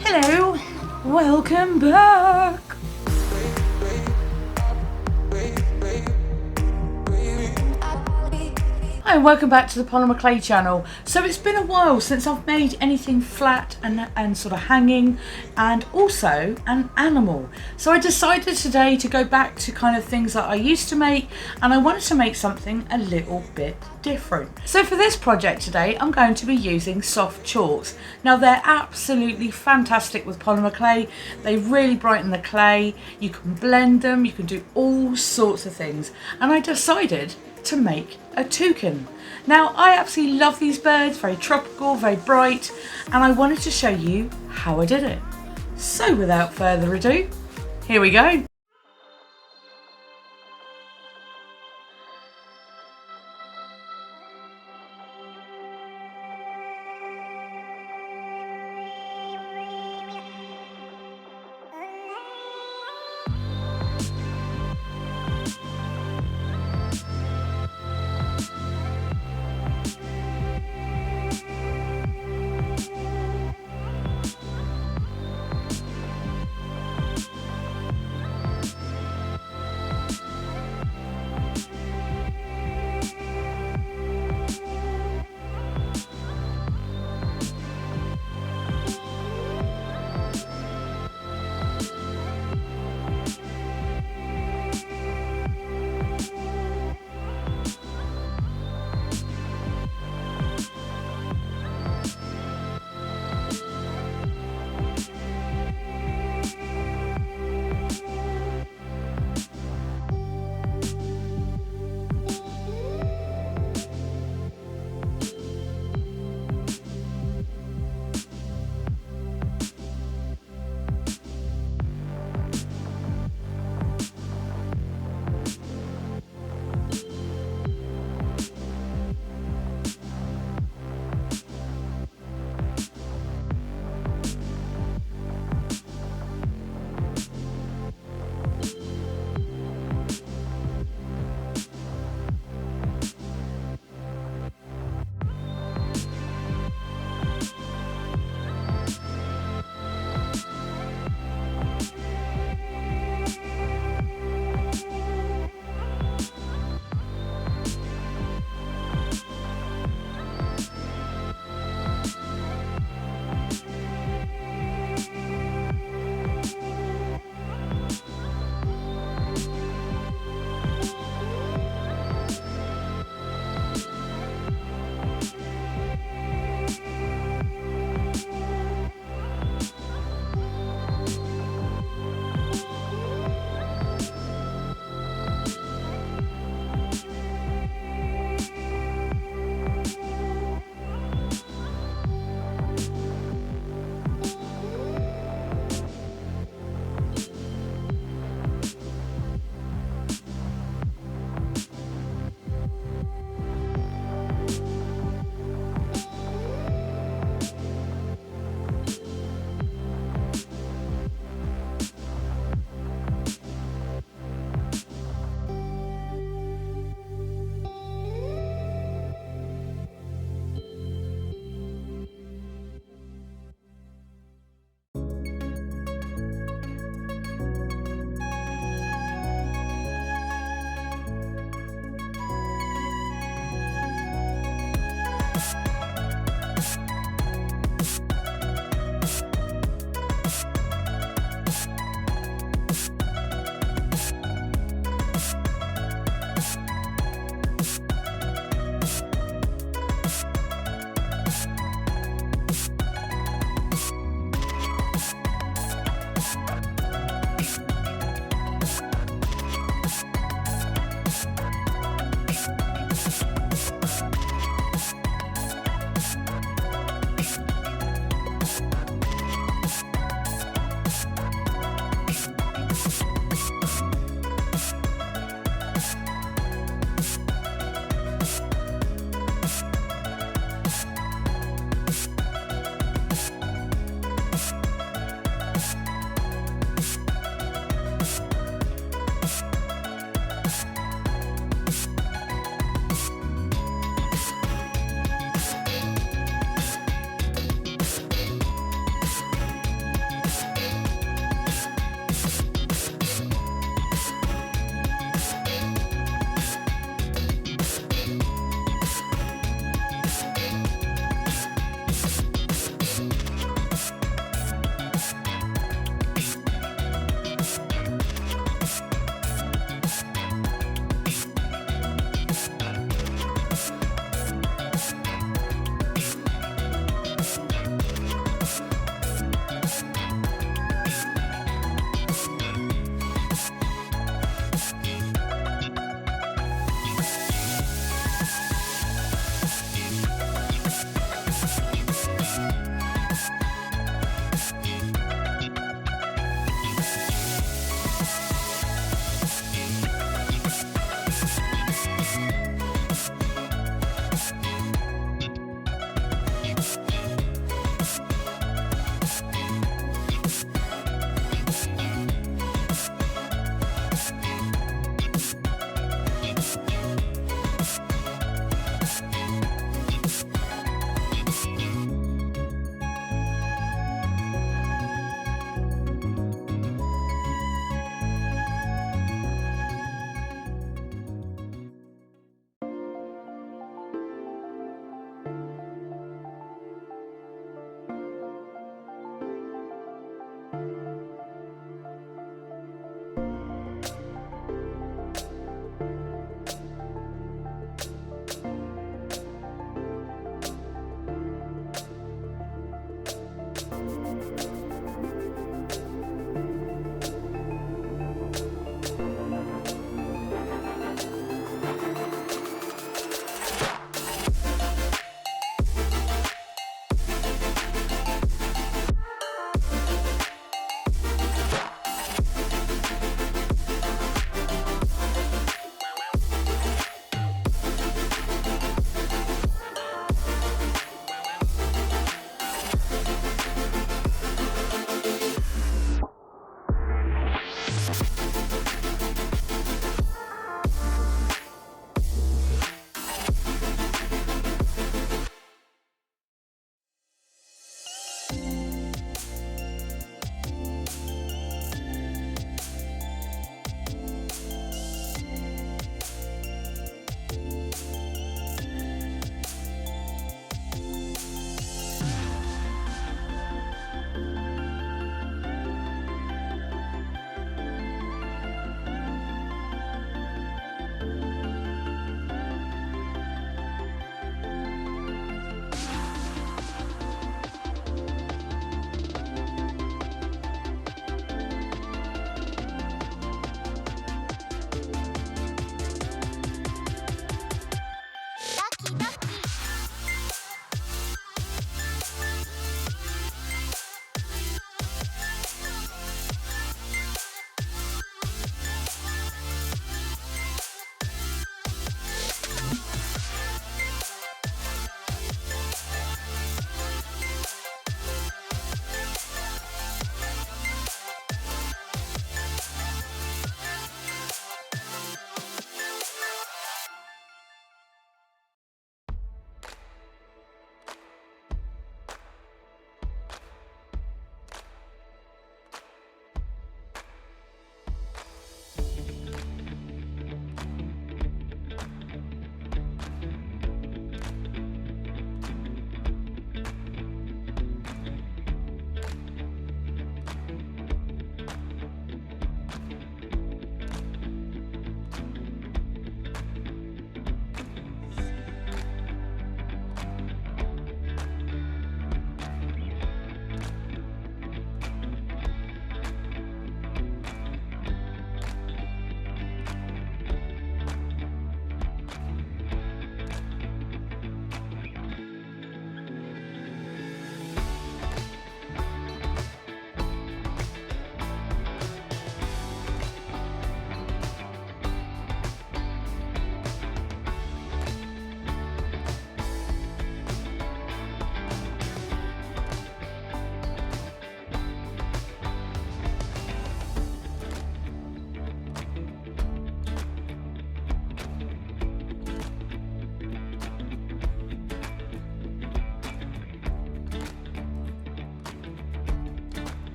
Hello, welcome back. Hi and welcome back to the Polymer Clay channel. So it's been a while since I've made anything flat and sort of hanging, and also an animal. So I decided today to go back to kind of things that I used to make, and I wanted to make something a little bit different. So for this project today, I'm going to be using soft chalks. Now they're absolutely fantastic with polymer clay. They really brighten the clay. You can blend them, you can do all sorts of things. And I decided to make a toucan. Now I absolutely love these birds, very tropical, very bright, and I wanted to show you how I did it. So without further ado, here we go.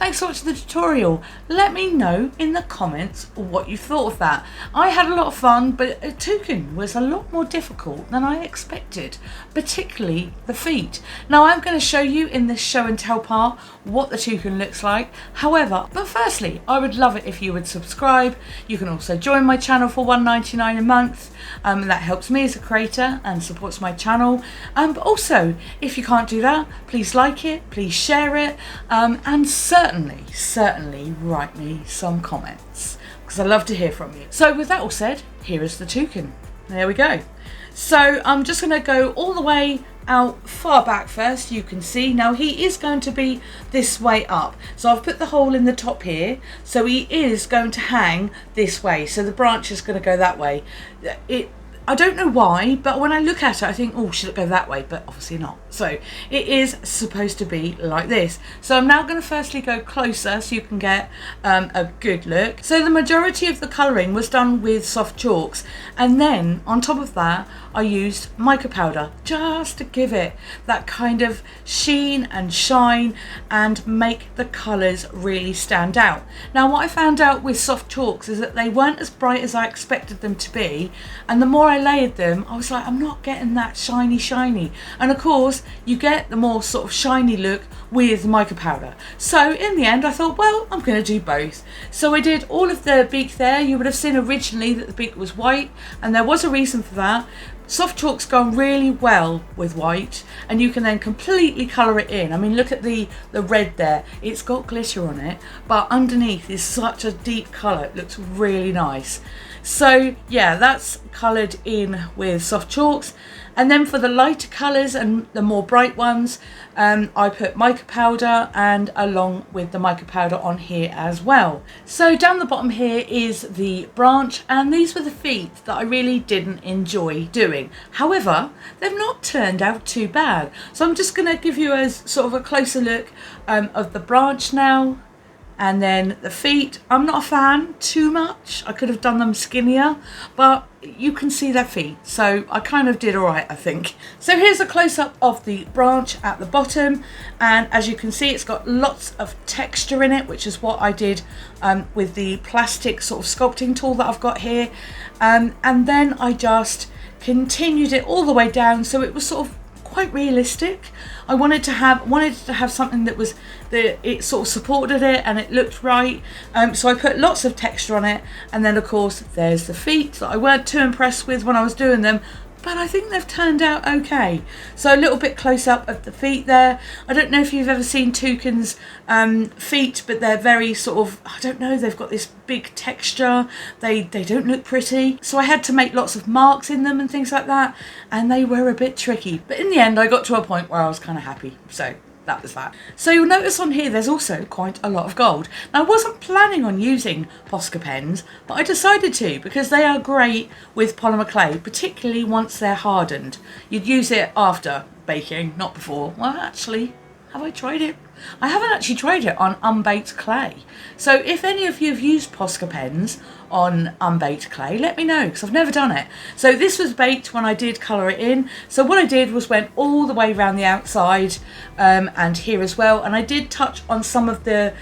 thanks for watching the tutorial. Let me know in the comments what you thought of that. I had a lot of fun, but Toucan was a lot more difficult than I expected, particularly the feet. Now I'm going to show you in this show and tell part what the Toucan looks like. However, but firstly, I would love it if you would subscribe. You can also join my channel for $1.99 a month. That helps me as a creator and supports my channel. But also, if you can't do that, please like it, please share it, and certainly write me some comments, because I love to hear from you. So with that all said, here is the Toucan. There we go. So I'm just going to go all the way out far back first. You can see now he is going to be this way up, so I've put the hole in the top here, so he is going to hang this way, so the branch is going to go that way. I don't know why, but when I look at it I think, oh, should it go that way? But obviously not. So it is supposed to be like this. So I'm now going to firstly go closer so you can get a good look. So the majority of the colouring was done with soft chalks, and then on top of that I used mica powder just to give it that kind of sheen and shine and make the colours really stand out. Now what I found out with soft chalks is that they weren't as bright as I expected them to be, and the more I layered them, I was like, I'm not getting that shiny. And of course, you get the more sort of shiny look with mica powder. So in the end, I thought, well, I'm going to do both. So I did all of the beak there. You would have seen originally that the beak was white, and there was a reason for that. Soft chalk's gone really well with white, and you can then completely colour it in. I mean, look at the red there. It's got glitter on it, but underneath is such a deep colour. It looks really nice. So yeah, that's coloured in with soft chalks. And then for the lighter colours and the more bright ones, I put mica powder, and along with the mica powder on here as well. So down the bottom here is the branch, and these were the feet that I really didn't enjoy doing. However, they've not turned out too bad. So I'm just going to give you a sort of a closer look of the branch now. And then the feet, I'm not a fan too much. I could have done them skinnier, but you can see their feet, so I kind of did all right, I think. So here's a close-up of the branch at the bottom, and as you can see, it's got lots of texture in it, which is what I did with the plastic sort of sculpting tool that I've got here. And then I just continued it all the way down, so it was sort of quite realistic. I wanted to have something that was it sort of supported it and it looked right. So I put lots of texture on it, and then of course there's the feet that I weren't too impressed with when I was doing them, but I think they've turned out okay. So a little bit close up of the feet there. I don't know if you've ever seen Toucan's feet, but they're very sort of, I don't know, they've got this big texture. They don't look pretty. So I had to make lots of marks in them and things like that, and they were a bit tricky. But in the end, I got to a point where I was kind of happy. So that was that. So you'll notice on here there's also quite a lot of gold. Now I wasn't planning on using Posca pens, but I decided to because they are great with polymer clay, particularly once they're hardened. You'd use it after baking, not before. Well, actually, have I tried it? I haven't actually tried it on unbaked clay. So if any of you have used Posca pens on unbaked clay, let me know, because I've never done it. So this was baked when I did colour it in. So what I did was went all the way around the outside and here as well. And I did touch on some of the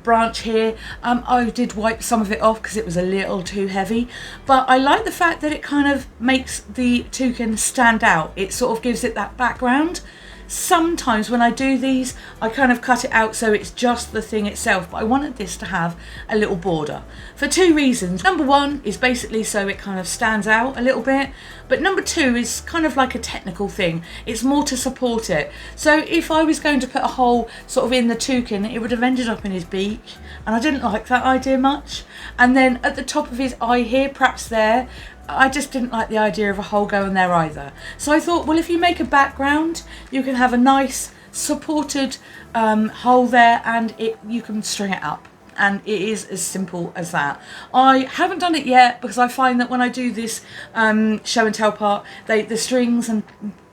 branch here. I did wipe some of it off because it was a little too heavy. But I like the fact that it kind of makes the Toucan stand out. It sort of gives it that background. Sometimes when I do these, I kind of cut it out so it's just the thing itself, but I wanted this to have a little border for two reasons. Number one is basically so it kind of stands out a little bit, but number two is kind of like a technical thing. It's more to support it. So if I was going to put a hole sort of in the Toucan, it would have ended up in his beak, and I didn't like that idea much. And then at the top of his eye here, perhaps there, I just didn't like the idea of a hole going there either. So I thought, well, if you make a background, you can have a nice supported hole there, and you can string it up. And it is as simple as that. I haven't done it yet because I find that when I do this show and tell part, the strings and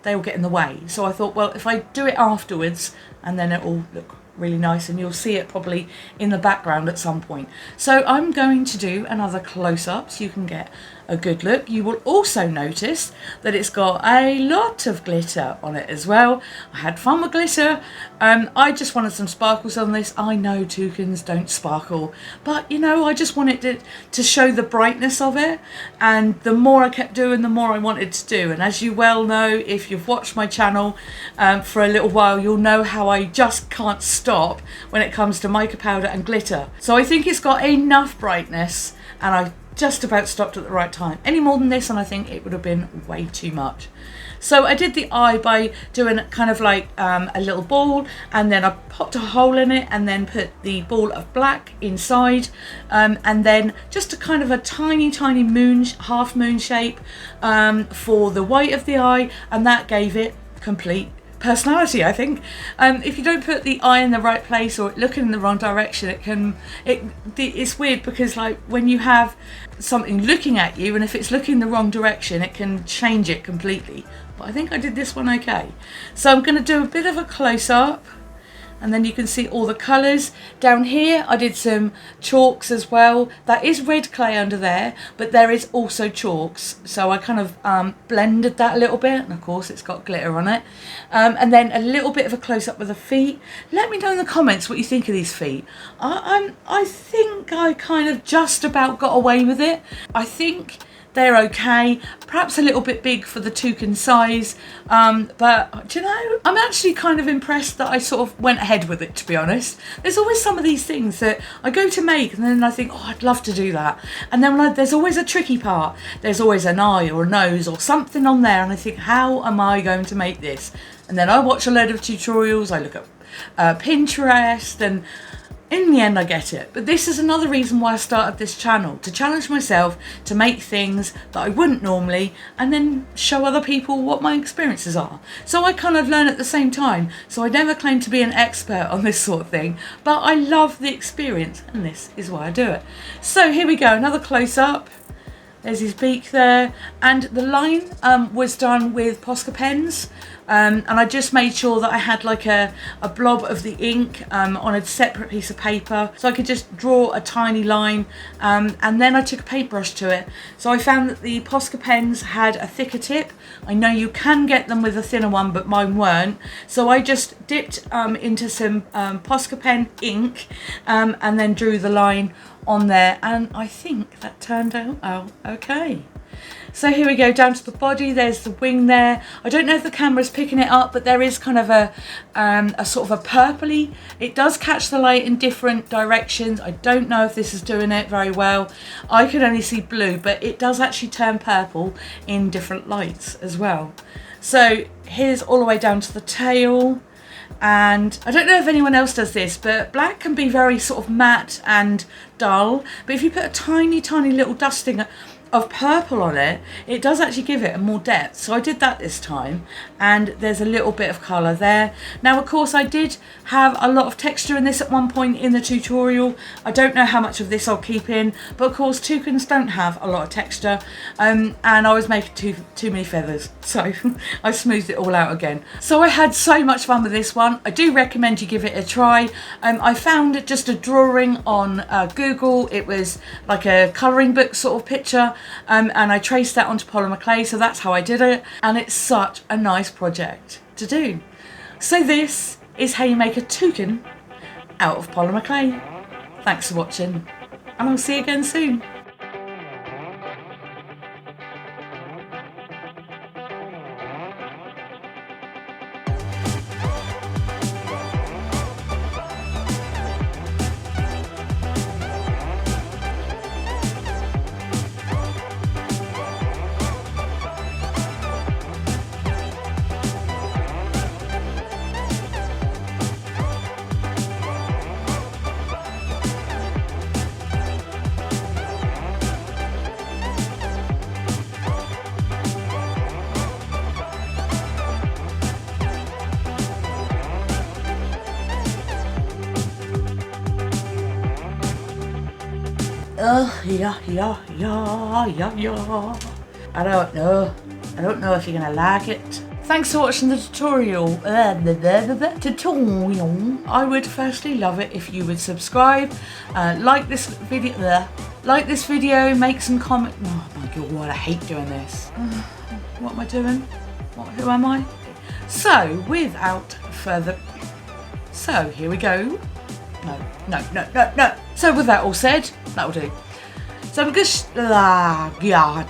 they all get in the way. So I thought, well, if I do it afterwards, and then it'll look really nice, and you'll see it probably in the background at some point. So I'm going to do another close-up so you can get a good look. You will also notice that it's got a lot of glitter on it as well. I had fun with glitter. I just wanted some sparkles on this. I know toucans don't sparkle, but you know, I just wanted to show the brightness of it, and the more I kept doing, the more I wanted to do. And as you well know, if you've watched my channel for a little while, you'll know how I just can't stop when it comes to mica powder and glitter. So I think it's got enough brightness, and I just about stopped at the right time. Any more than this and I think it would have been way too much. So I did the eye by doing kind of like a little ball, and then I popped a hole in it and then put the ball of black inside, and then just a kind of a tiny moon, half moon shape for the white of the eye, and that gave it complete personality, I think. If you don't put the eye in the right place or looking in the wrong direction, it's weird, because like when you have something looking at you, and if it's looking the wrong direction, it can change it completely. But I think I did this one okay. So I'm going to do a bit of a close-up, and then you can see all the colours. Down here I did some chalks as well. That is red clay under there, but there is also chalks, so I kind of blended that a little bit, and of course it's got glitter on it. And then a little bit of a close-up with the feet. Let me know in the comments what you think of these feet. I think I kind of just about got away with it. I think they're okay, perhaps a little bit big for the toucan size, but do you know, I'm actually kind of impressed that I sort of went ahead with it, to be honest. There's always some of these things that I go to make and then I think, oh, I'd love to do that, and then there's always a tricky part. There's always an eye or a nose or something on there, and I think, how am I going to make this? And then I watch a load of tutorials, I look at Pinterest, and in the end I get it. But this is another reason why I started this channel, to challenge myself to make things that I wouldn't normally, and then show other people what my experiences are. So I kind of learn at the same time. So I never claim to be an expert on this sort of thing, but I love the experience, and this is why I do it. So here we go, another close-up. There's his beak there, and the line was done with Posca Pens, and I just made sure that I had like a blob of the ink on a separate piece of paper, so I could just draw a tiny line, and then I took a paintbrush to it. So I found that the Posca Pens had a thicker tip. I know you can get them with a thinner one, but mine weren't, so I just dipped into some Posca Pen ink, and then drew the line on there, and I think that turned out okay. So here we go, down to the body. There's the wing there. I don't know if the camera's picking it up, but there is kind of a sort of a purpley. It does catch the light in different directions. I don't know if this is doing it very well. I could only see blue, but it does actually turn purple in different lights as well. So here's all the way down to the tail. And I don't know if anyone else does this, but black can be very sort of matte and dull, but if you put a tiny little dusting of purple on it, it does actually give it a more depth. So I did that this time, and there's a little bit of colour there. Now of course I did have a lot of texture in this at one point in the tutorial. I don't know how much of this I'll keep in, but of course toucans don't have a lot of texture, and I was making too many feathers, so I smoothed it all out again. So I had so much fun with this one. I do recommend you give it a try. I found just a drawing on Google. It was like a colouring book sort of picture, and I traced that onto polymer clay, so that's how I did it, and it's such a nice project to do. So this is how you make a toucan out of polymer clay. Thanks for watching, and I'll see you again soon. Yeah. I don't know if you're gonna like it. Thanks for watching the tutorial. I would firstly love it if you would subscribe, like this video, make some comment. Oh my God, I hate doing this. What am I doing? Who am I? So, without further... So, here we go. No. So, with that all said, that'll do. So, I'm just... blah, blah,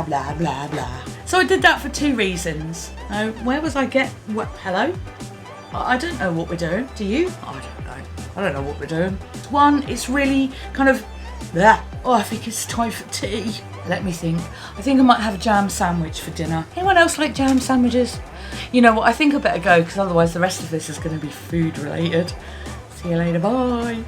blah. So, I did that for 2 reasons. Now, where was I hello? I don't know what we're doing. Do you? I don't know. I don't know what we're doing. One, it's really kind of... blah. Oh, I think it's time for tea. Let me think. I think I might have a jam sandwich for dinner. Anyone else like jam sandwiches? You know what, I think I better go because otherwise the rest of this is going to be food related. See you later, bye.